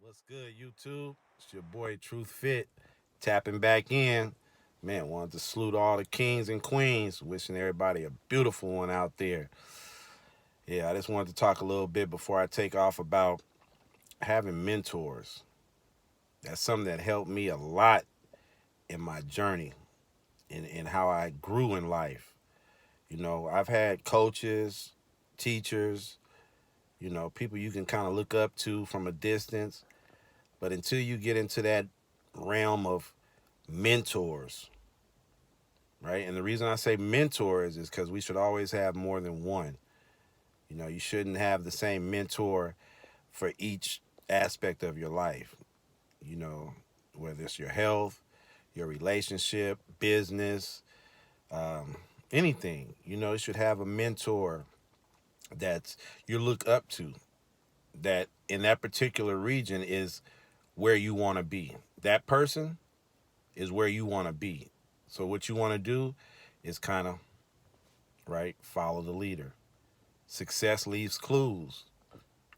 What's good, YouTube? It's your boy Truth Fit tapping back in. Man, wanted to salute all the kings and queens. Wishing everybody a beautiful one out there. Yeah, I just wanted to talk a little bit before I take off about having mentors. That's something that helped me a lot in my journey in how I grew in life. I've had coaches, teachers, people you can kind of look up to from a distance. But until you get into that realm of mentors, right? And the reason I say mentors is because we should always have more than one. You shouldn't have the same mentor for each aspect of your life, you know, whether it's your health, your relationship, business, um, anything. You should have a mentor that you look up to, that in that particular region is where you want to be. That person is where you want to be. So what you want to do is kind of, right, follow the leader. Success leaves clues,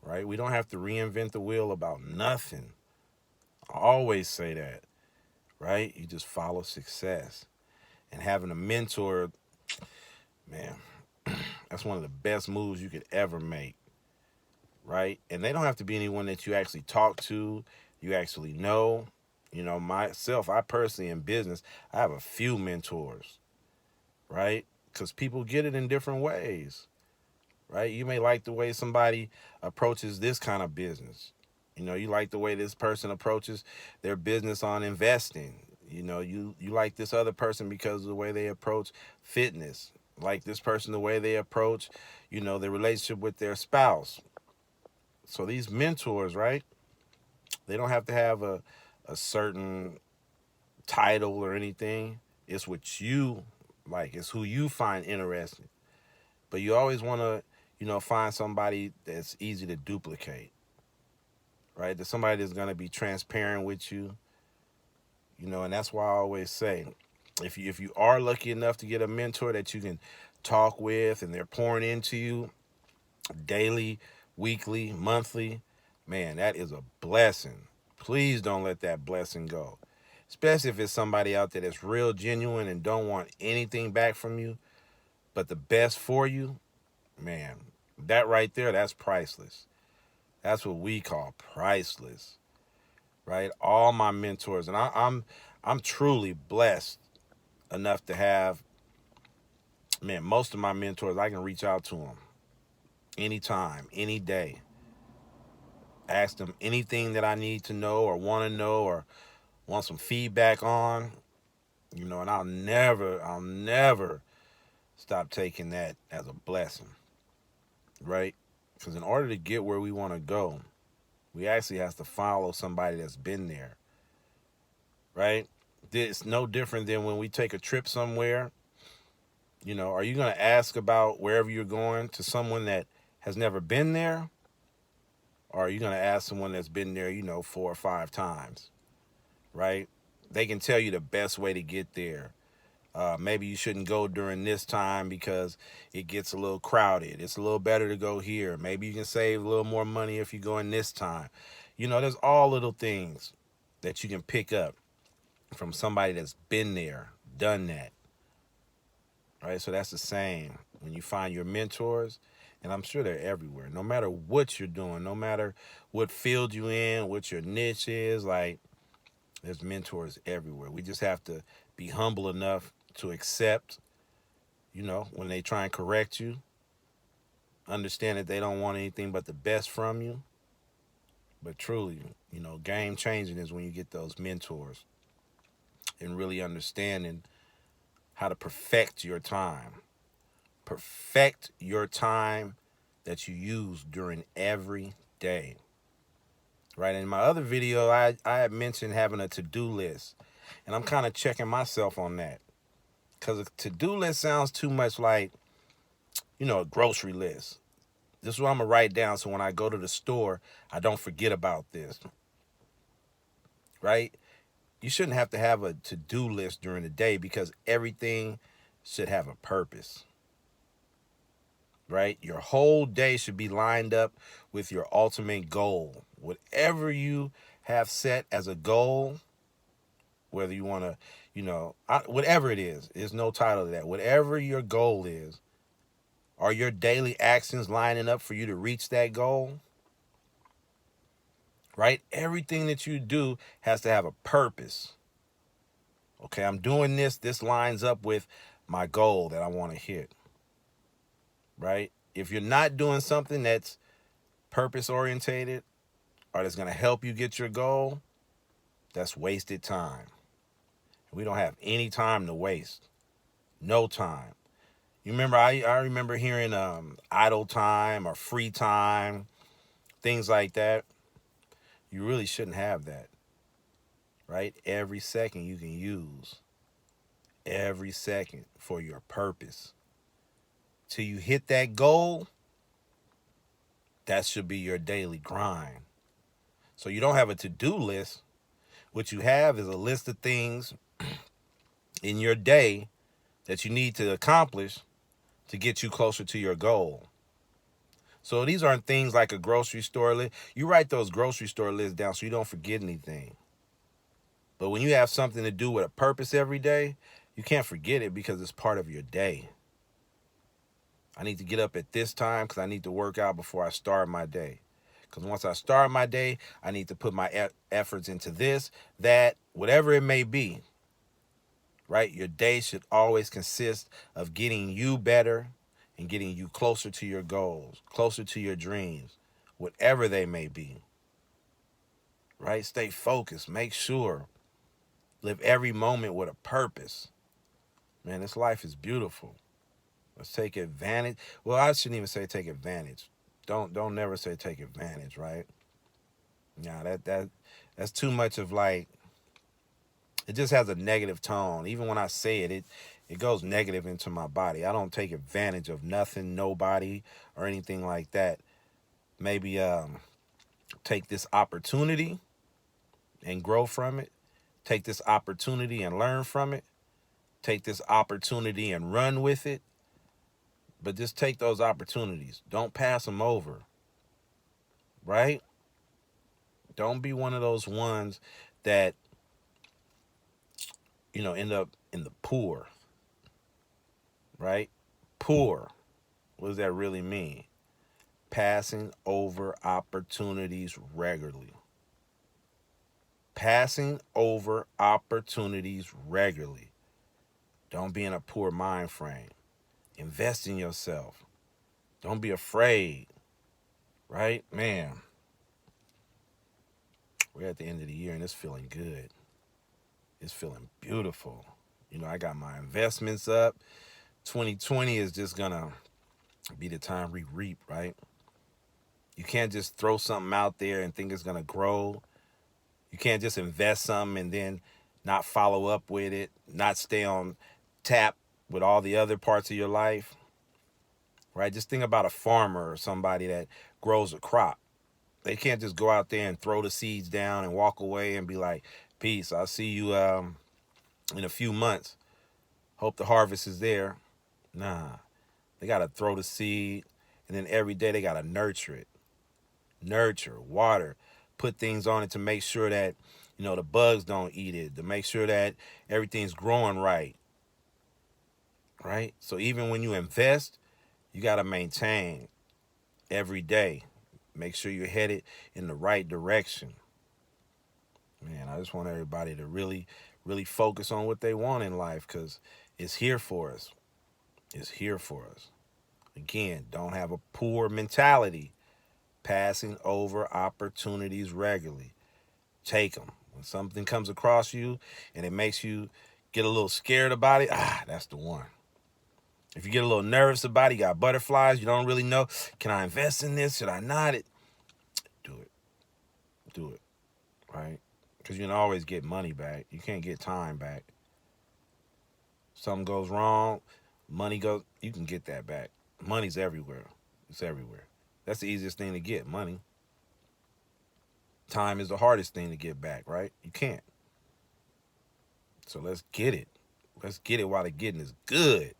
right? We don't have to reinvent the wheel about nothing. I always say that, right? You just follow success. And having a mentor, man, that's one of the best moves you could ever make, right? And they don't have to be anyone that you actually talk to, you actually know. Myself, I personally in business, I have a few mentors, right? Because people get it in different ways, right? You may like the way somebody approaches this kind of business. You like the way this person approaches their business on investing. You like this other person because of the way they approach fitness. Like this person, the way they approach, their relationship with their spouse. So these mentors, right? They don't have to have a certain title or anything. It's what you like. It's who you find interesting. But you always want to, find somebody that's easy to duplicate, right? There's somebody that's going to be transparent with you, and that's why I always say, if you are lucky enough to get a mentor that you can talk with and they're pouring into you daily, weekly, monthly, man, that is a blessing. Please don't let that blessing go. Especially if it's somebody out there that's real genuine and don't want anything back from you, but the best for you, man, that right there, that's priceless. That's what we call priceless, right? All my mentors, and I'm truly blessed enough to have, man, most of my mentors. I can reach out to them anytime, any day. Ask them anything that I need to know or want to know or want some feedback on, and I'll never stop taking that as a blessing, right? Because in order to get where we want to go, we actually have to follow somebody that's been there, right? It's no different than when we take a trip somewhere. Are you going to ask about wherever you're going to someone that has never been there? Or are you going to ask someone that's been there, 4 or 5 times, right? They can tell you the best way to get there. Maybe you shouldn't go during this time because it gets a little crowded. It's a little better to go here. Maybe you can save a little more money if you go in this time. There's all little things that you can pick up from somebody that's been there, done that, right? So that's the same when you find your mentors, and I'm sure they're everywhere. No matter what you're doing, no matter what field you in, what your niche is, like there's mentors everywhere. We just have to be humble enough to accept, when they try and correct you, understand that they don't want anything but the best from you. But truly, game changing is when you get those mentors and really understanding how to perfect your time. Perfect your time that you use during every day. Right. In my other video, I had mentioned having a to-do list. And I'm kind of checking myself on that. Because a to-do list sounds too much like, a grocery list. This is what I'm going to write down so when I go to the store, I don't forget about this. Right? You shouldn't have to have a to-do list during the day because everything should have a purpose. Right? Your whole day should be lined up with your ultimate goal. Whatever you have set as a goal, whether you want to, whatever it is, there's no title to that. Whatever your goal is, are your daily actions lining up for you to reach that goal? Right? Everything that you do has to have a purpose. Okay, I'm doing this. This lines up with my goal that I want to hit. Right? If you're not doing something that's purpose orientated or that's going to help you get your goal, that's wasted time. We don't have any time to waste. No time. You remember, I remember hearing idle time or free time, things like that. You really shouldn't have that, right? Every second you can use. Every second for your purpose. Till you hit that goal, that should be your daily grind. So you don't have a to-do list. What you have is a list of things in your day that you need to accomplish to get you closer to your goal. So these aren't things like a grocery store list. You write those grocery store lists down so you don't forget anything. But when you have something to do with a purpose every day, you can't forget it because it's part of your day. I need to get up at this time because I need to work out before I start my day. Because once I start my day, I need to put my efforts into this, that, whatever it may be. Right? Your day should always consist of getting you better and getting you closer to your goals, closer to your dreams, whatever they may be. Right? Stay focused. Make sure. Live every moment with a purpose. Man, this life is beautiful. Let's take advantage. Well, I shouldn't even say take advantage. Don't never say take advantage, right? Nah, that's too much of like, it just has a negative tone. Even when I say it, it goes negative into my body. I don't take advantage of nothing, nobody, or anything like that. Maybe take this opportunity and grow from it. Take this opportunity and learn from it. Take this opportunity and run with it. But just take those opportunities. Don't pass them over. Right? Don't be one of those ones that, end up in the poor. Right? Poor. What does that really mean? Passing over opportunities regularly. Passing over opportunities regularly. Don't be in a poor mind frame. Invest in yourself. Don't be afraid. Right? Man, we're at the end of the year and it's feeling good. It's feeling beautiful. I got my investments up. 2020 is just going to be the time we reap, right? You can't just throw something out there and think it's going to grow. You can't just invest something and then not follow up with it, not stay on tap with all the other parts of your life, right? Just think about a farmer or somebody that grows a crop. They can't just go out there and throw the seeds down and walk away and be like, peace, I'll see you in a few months. Hope the harvest is there. Nah, they got to throw the seed, and then every day they got to nurture it. Nurture, water, put things on it to make sure that, the bugs don't eat it, to make sure that everything's growing right. Right? So even when you invest, you got to maintain every day. Make sure you're headed in the right direction. Man, I just want everybody to really, really focus on what they want in life because it's here for us. It's here for us. Again, don't have a poor mentality. Passing over opportunities regularly. Take them. When something comes across you and it makes you get a little scared about it, that's the one. If you get a little nervous about it, you got butterflies, you don't really know, can I invest in this? Should I not? Do it. Do it. Right? Because you can always get money back. You can't get time back. Something goes wrong, money goes, you can get that back. Money's everywhere. It's everywhere. That's the easiest thing to get, money. Time is the hardest thing to get back, right? You can't. So let's get it. Let's get it while the getting is good.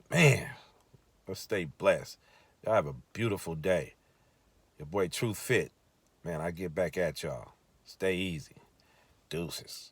Man, let's stay blessed. Y'all have a beautiful day. Your boy Truth Fit. Man, I get back at y'all. Stay easy. Deuces.